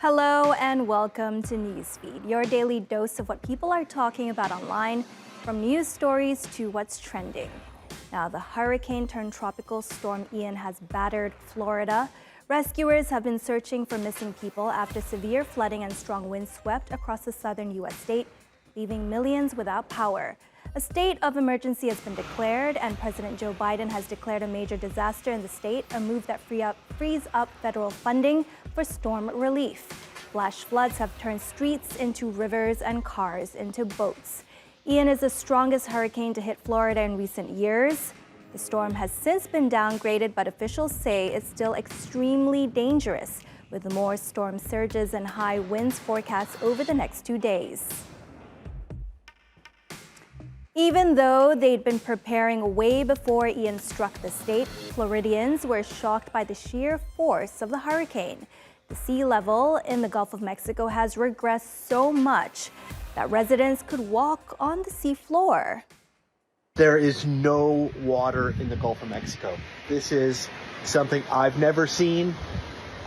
Hello and welcome to Newsfeed, your daily dose of what people are talking about online, from news stories to what's trending. Now, the hurricane-turned-tropical storm Ian has battered Florida. Rescuers have been searching for missing people after severe flooding and strong winds swept across the southern U.S. state, leaving millions without power. A state of emergency has been declared, and President Joe Biden has declared a major disaster in the state, a move that frees up federal funding for storm relief. Flash floods have turned streets into rivers and cars into boats. Ian is the strongest hurricane to hit Florida in recent years. The storm has since been downgraded, but officials say it's still extremely dangerous, with more storm surges and high winds forecast over the next 2 days. Even though they'd been preparing way before Ian struck the state, Floridians were shocked by the sheer force of the hurricane. The sea level in the Gulf of Mexico has regressed so much that residents could walk on the sea floor. There is no water in the Gulf of Mexico. This is something I've never seen.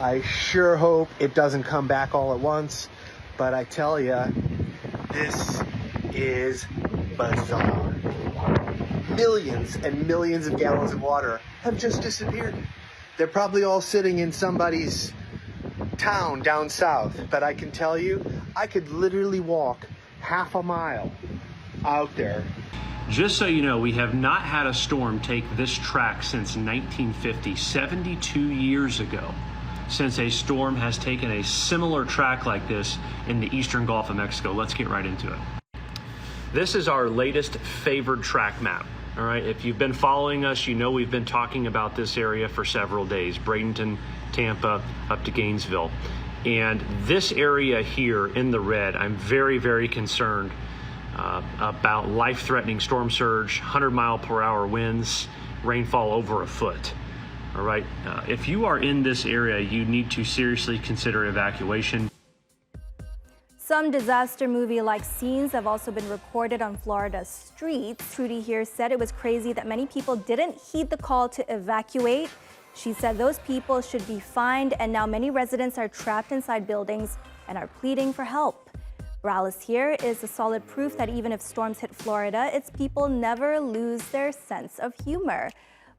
I sure hope it doesn't come back all at once, but I tell you, this is bizarre. Millions and millions of gallons of water have just disappeared. They're probably all sitting in somebody's town down south, but I can tell you, I could literally walk half a mile out there. Just so you know, we have not had a storm take this track since 1950, 72 years ago, since a storm has taken a similar track like this in the eastern Gulf of Mexico. Let's get right into it. This is our latest favored track map. All right, if you've been following us, you know we've been talking about this area for several days, Bradenton, Tampa, up to Gainesville. And this area here in the red, I'm very, very concerned about life-threatening storm surge, 100-mile-per-hour winds, rainfall over a foot. All right, if you are in this area, you need to seriously consider evacuation. Some disaster movie-like scenes have also been recorded on Florida's streets. Trudy here said it was crazy that many people didn't heed the call to evacuate. She said those people should be fined, and now many residents are trapped inside buildings and are pleading for help. Morales here is a solid proof that even if storms hit Florida, its people never lose their sense of humor.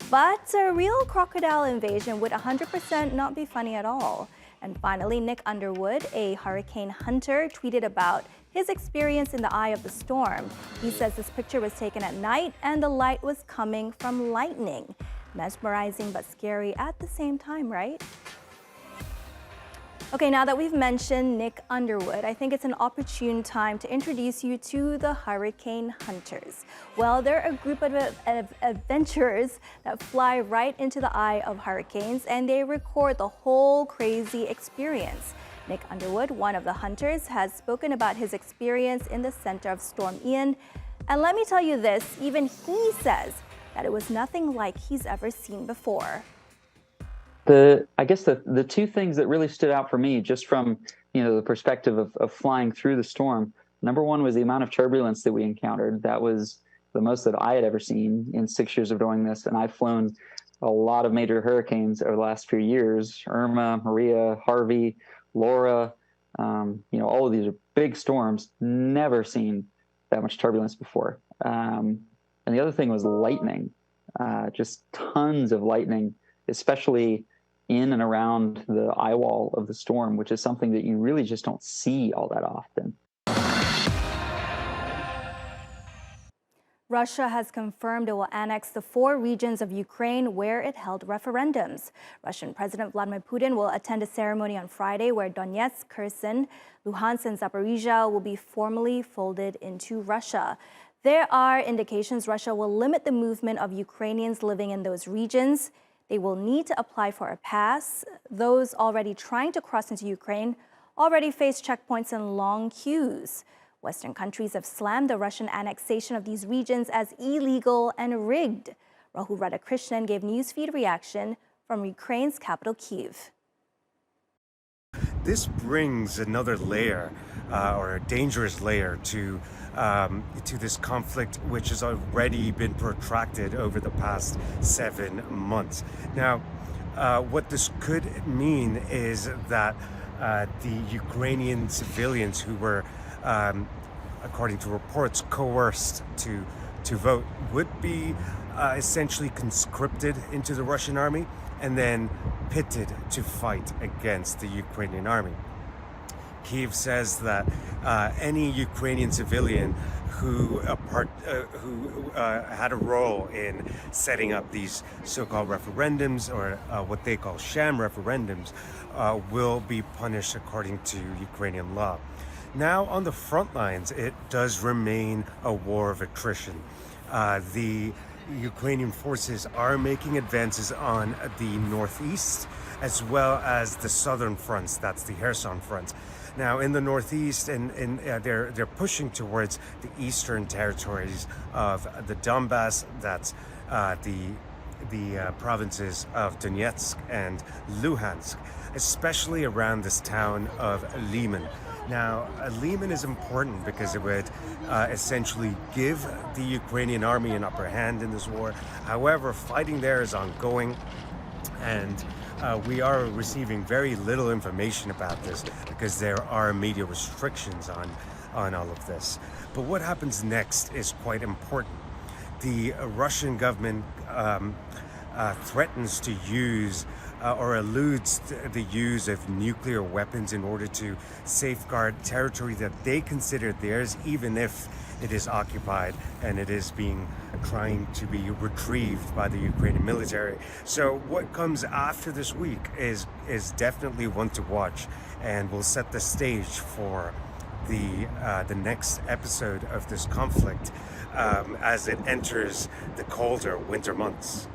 But a real crocodile invasion would 100% not be funny at all. And finally, Nick Underwood, a hurricane hunter, tweeted about his experience in the eye of the storm. He says this picture was taken at night and the light was coming from lightning. Mesmerizing but scary at the same time, right? Okay, now that we've mentioned Nick Underwood, I think it's an opportune time to introduce you to the Hurricane Hunters. Well, they're a group of adventurers that fly right into the eye of hurricanes, and they record the whole crazy experience. Nick Underwood, one of the hunters, has spoken about his experience in the center of Storm Ian. And let me tell you this, even he says that it was nothing like he's ever seen before. I guess the two things that really stood out for me, just from the perspective of flying through the storm, number one was the amount of turbulence that we encountered. That was the most that I had ever seen in 6 years of doing this, and I've flown a lot of major hurricanes over the last few years: Irma, Maria, Harvey, Laura. All of these are big storms. Never seen that much turbulence before. And the other thing was lightning, just tons of lightning, especially in and around the eye wall of the storm, which is something that you really just don't see all that often. Russia has confirmed it will annex the 4 regions of Ukraine where it held referendums. Russian President Vladimir Putin will attend a ceremony on Friday where Donetsk, Kherson, Luhansk, and Zaporizhia will be formally folded into Russia. There are indications Russia will limit the movement of Ukrainians living in those regions. They will need to apply for a pass. Those already trying to cross into Ukraine already face checkpoints and long queues. Western countries have slammed the Russian annexation of these regions as illegal and rigged. Rahul Radhakrishnan gave Newsfeed reaction from Ukraine's capital, Kyiv. This brings another layer, or a dangerous layer, to this conflict, which has already been protracted over the past 7 months. Now, what this could mean is that the Ukrainian civilians who were, according to reports, coerced to vote would be essentially conscripted into the Russian army and then pitted to fight against the Ukrainian army. Kyiv says that any Ukrainian civilian who had a role in setting up these so-called referendums, or what they call sham referendums, will be punished according to Ukrainian law. Now, on the front lines, it does remain a war of attrition. The Ukrainian forces are making advances on the northeast as well as the southern fronts. That's the Kherson front. Now, in the northeast, and they're pushing towards the eastern territories of the Donbass. That's the provinces of Donetsk and Luhansk, especially around this town of Lyman. Now, Lyman is important because it would essentially give the Ukrainian army an upper hand in this war. However, fighting there is ongoing, and we are receiving very little information about this because there are media restrictions on all of this. But what happens next is quite important. The Russian government threatens to use or alludes to the use of nuclear weapons in order to safeguard territory that they consider theirs, even if it is occupied and it is trying to be retrieved by the Ukrainian military. So what comes after this week is definitely one to watch, and will set the stage for the next episode of this conflict as it enters the colder winter months.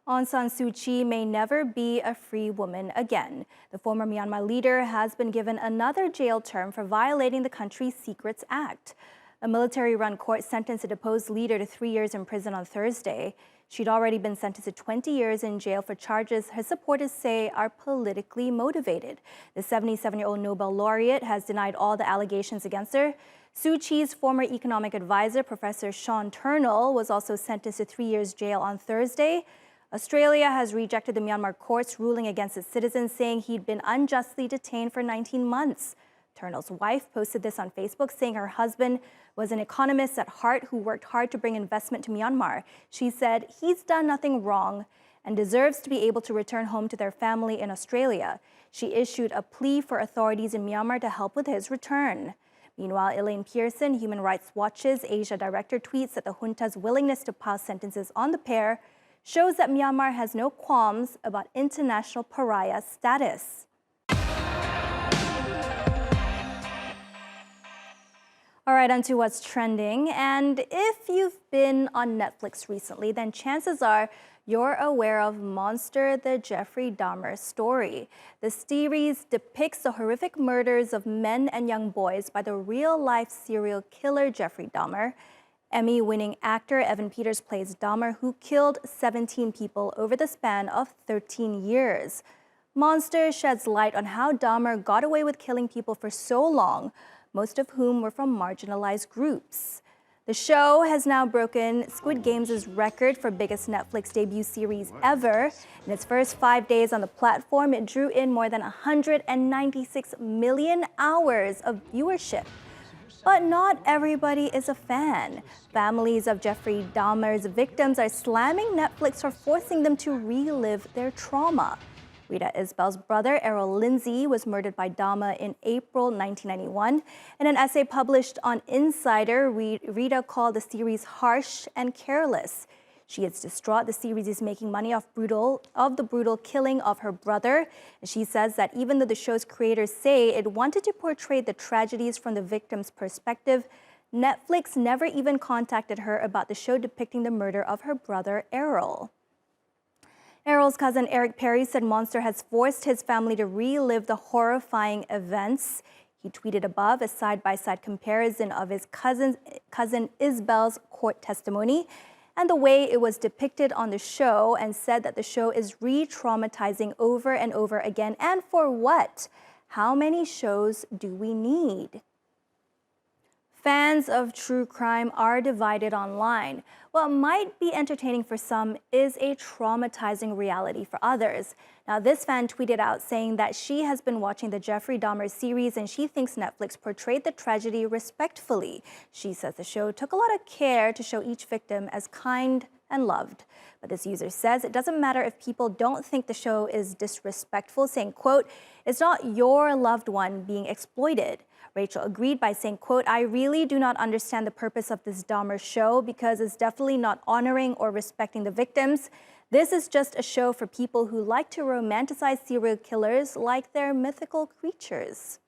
Aung San Suu Kyi may never be a free woman again. The former Myanmar leader has been given another jail term for violating the country's Secrets Act. A military-run court sentenced the deposed leader to 3 years in prison on Thursday. She'd already been sentenced to 20 years in jail for charges her supporters say are politically motivated. The 77-year-old Nobel laureate has denied all the allegations against her. Suu Kyi's former economic advisor, Professor Sean Turnell, was also sentenced to 3 years jail on Thursday. Australia has rejected the Myanmar court's ruling against its citizens, saying he'd been unjustly detained for 19 months. Turnell's wife posted this on Facebook, saying her husband was an economist at heart who worked hard to bring investment to Myanmar. She said he's done nothing wrong and deserves to be able to return home to their family in Australia. She issued a plea for authorities in Myanmar to help with his return. Meanwhile, Elaine Pearson, Human Rights Watch's Asia director, tweets that the junta's willingness to pass sentences on the pair shows that Myanmar has no qualms about international pariah status. All right, on to what's trending. And if you've been on Netflix recently, then chances are you're aware of Monster, the Jeffrey Dahmer story. The series depicts the horrific murders of men and young boys by the real-life serial killer Jeffrey Dahmer. Emmy-winning actor Evan Peters plays Dahmer, who killed 17 people over the span of 13 years. Monster sheds light on how Dahmer got away with killing people for so long, most of whom were from marginalized groups. The show has now broken Squid Games' record for biggest Netflix debut series ever. In its first 5 days on the platform, it drew in more than 196 million hours of viewership. But not everybody is a fan. Families of Jeffrey Dahmer's victims are slamming Netflix for forcing them to relive their trauma. Rita Isbell's brother, Errol Lindsay, was murdered by Dahmer in April 1991. In an essay published on Insider, Rita called the series harsh and careless. She is distraught the series is making money off the brutal killing of her brother. She says that even though the show's creators say it wanted to portray the tragedies from the victim's perspective, Netflix never even contacted her about the show depicting the murder of her brother, Errol. Errol's cousin Eric Perry said Monster has forced his family to relive the horrifying events. He tweeted above a side-by-side comparison of his cousin Isbell's court testimony and the way it was depicted on the show, and said that the show is re-traumatizing over and over again. And for what? How many shows do we need? Fans of true crime are divided online. What might be entertaining for some is a traumatizing reality for others. Now, this fan tweeted out saying that she has been watching the Jeffrey Dahmer series and she thinks Netflix portrayed the tragedy respectfully. She says the show took a lot of care to show each victim as kind and loved. But this user says it doesn't matter if people don't think the show is disrespectful, saying, quote, "It's not your loved one being exploited." Rachel agreed by saying, quote, "I really do not understand the purpose of this Dahmer show because it's definitely not honoring or respecting the victims. This is just a show for people who like to romanticize serial killers like they're mythical creatures."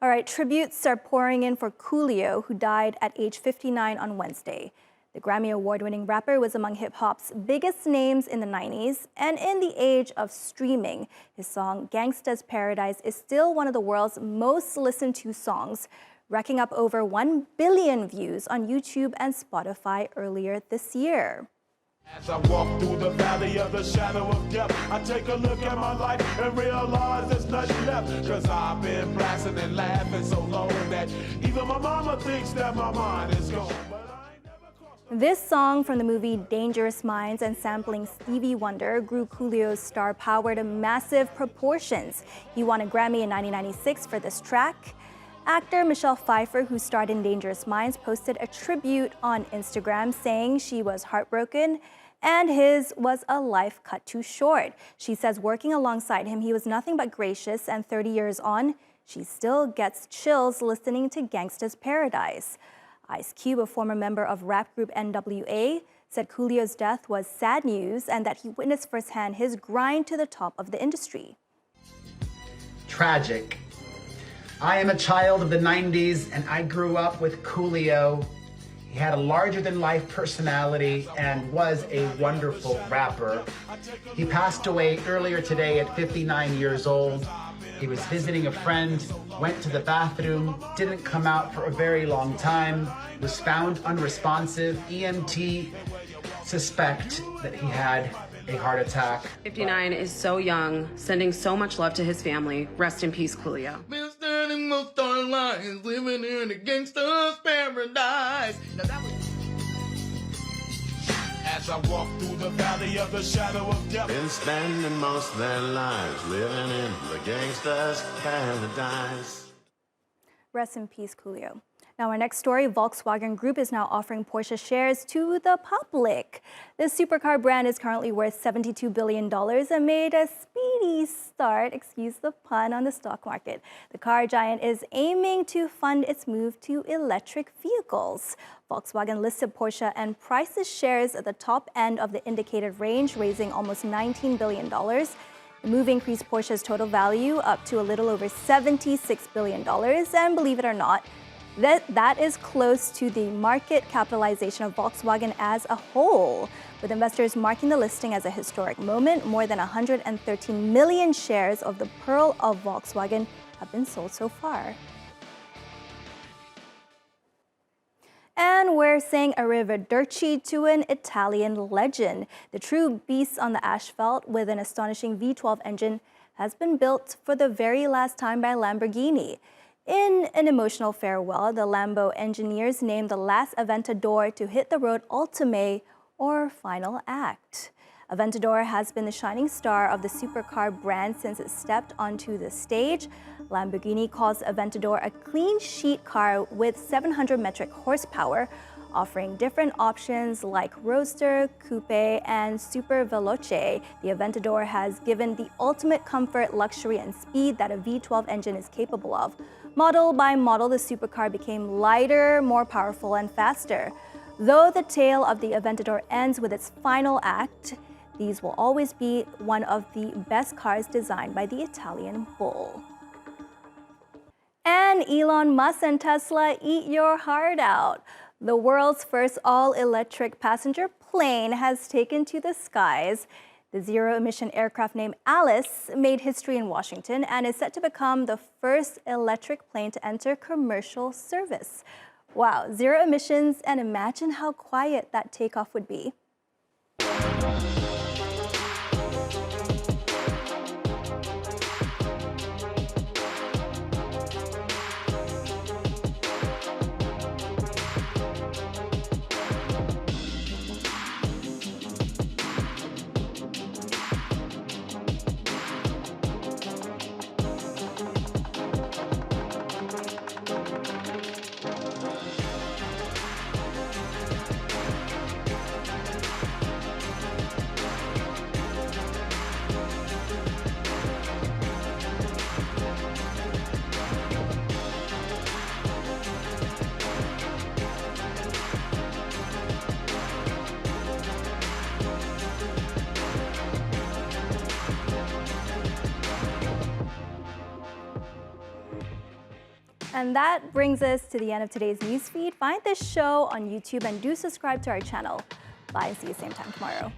All right, tributes are pouring in for Coolio, who died at age 59 on Wednesday. The Grammy Award-winning rapper was among hip-hop's biggest names in the 90s, and in the age of streaming, his song Gangsta's Paradise is still one of the world's most listened to songs, racking up over 1 billion views on YouTube and Spotify earlier this year. As I walk through the valley of the shadow of death, I take a look at my life and realize there's nothing left. Cause I've been blasting and laughing so long that even my mama thinks that my mind is gone. This song from the movie Dangerous Minds and sampling Stevie Wonder grew Coolio's star power to massive proportions. He won a Grammy in 1996 for this track. Actor Michelle Pfeiffer, who starred in Dangerous Minds, posted a tribute on Instagram saying she was heartbroken and his was a life cut too short. She says working alongside him, he was nothing but gracious, and 30 years on, she still gets chills listening to Gangsta's Paradise. Ice Cube, a former member of rap group NWA, said Coolio's death was sad news and that he witnessed firsthand his grind to the top of the industry. Tragic. I am a child of the 90s and I grew up with Coolio. He had a larger-than-life personality and was a wonderful rapper. He passed away earlier today at 59 years old. He was visiting a friend, went to the bathroom, didn't come out for a very long time, was found unresponsive. EMT suspect that he had a heart attack. 59 is so young, sending so much love to his family. Rest in peace, Coolio. Been standing most our lives, living in a gangster's paradise. Now that was... As I walk through the valley of the shadow of death. Been spending most of their lives living in the gangster's paradise. Rest in peace, Coolio. Now, our next story, Volkswagen Group is now offering Porsche shares to the public. This supercar brand is currently worth $72 billion and made a speedy start, excuse the pun, on the stock market. The car giant is aiming to fund its move to electric vehicles. Volkswagen listed Porsche and priced its shares at the top end of the indicated range, raising almost $19 billion. The move increased Porsche's total value up to a little over $76 billion, and believe it or not, that is close to the market capitalization of Volkswagen as a whole. With investors marking the listing as a historic moment, more than 113 million shares of the Pearl of Volkswagen have been sold so far. And we're saying arrivederci to an Italian legend. The true beast on the asphalt with an astonishing V12 engine has been built for the very last time by Lamborghini. In an emotional farewell, the Lambo engineers named the last Aventador to hit the road ultime, or final act. Aventador has been the shining star of the supercar brand since it stepped onto the stage. Lamborghini calls Aventador a clean sheet car with 700 metric horsepower, offering different options like Roadster, Coupe, and Super Veloce. The Aventador has given the ultimate comfort, luxury, and speed that a V12 engine is capable of. Model by model, the supercar became lighter, more powerful, and faster. Though the tale of the Aventador ends with its final act, these will always be one of the best cars designed by the Italian bull. And Elon Musk and Tesla eat your heart out. The world's first all-electric passenger plane has taken to the skies. The zero-emission aircraft named Alice made history in Washington and is set to become the first electric plane to enter commercial service. Wow, zero emissions, and imagine how quiet that takeoff would be. And that brings us to the end of today's newsfeed. Find this show on YouTube and do subscribe to our channel. Bye, see you same time tomorrow.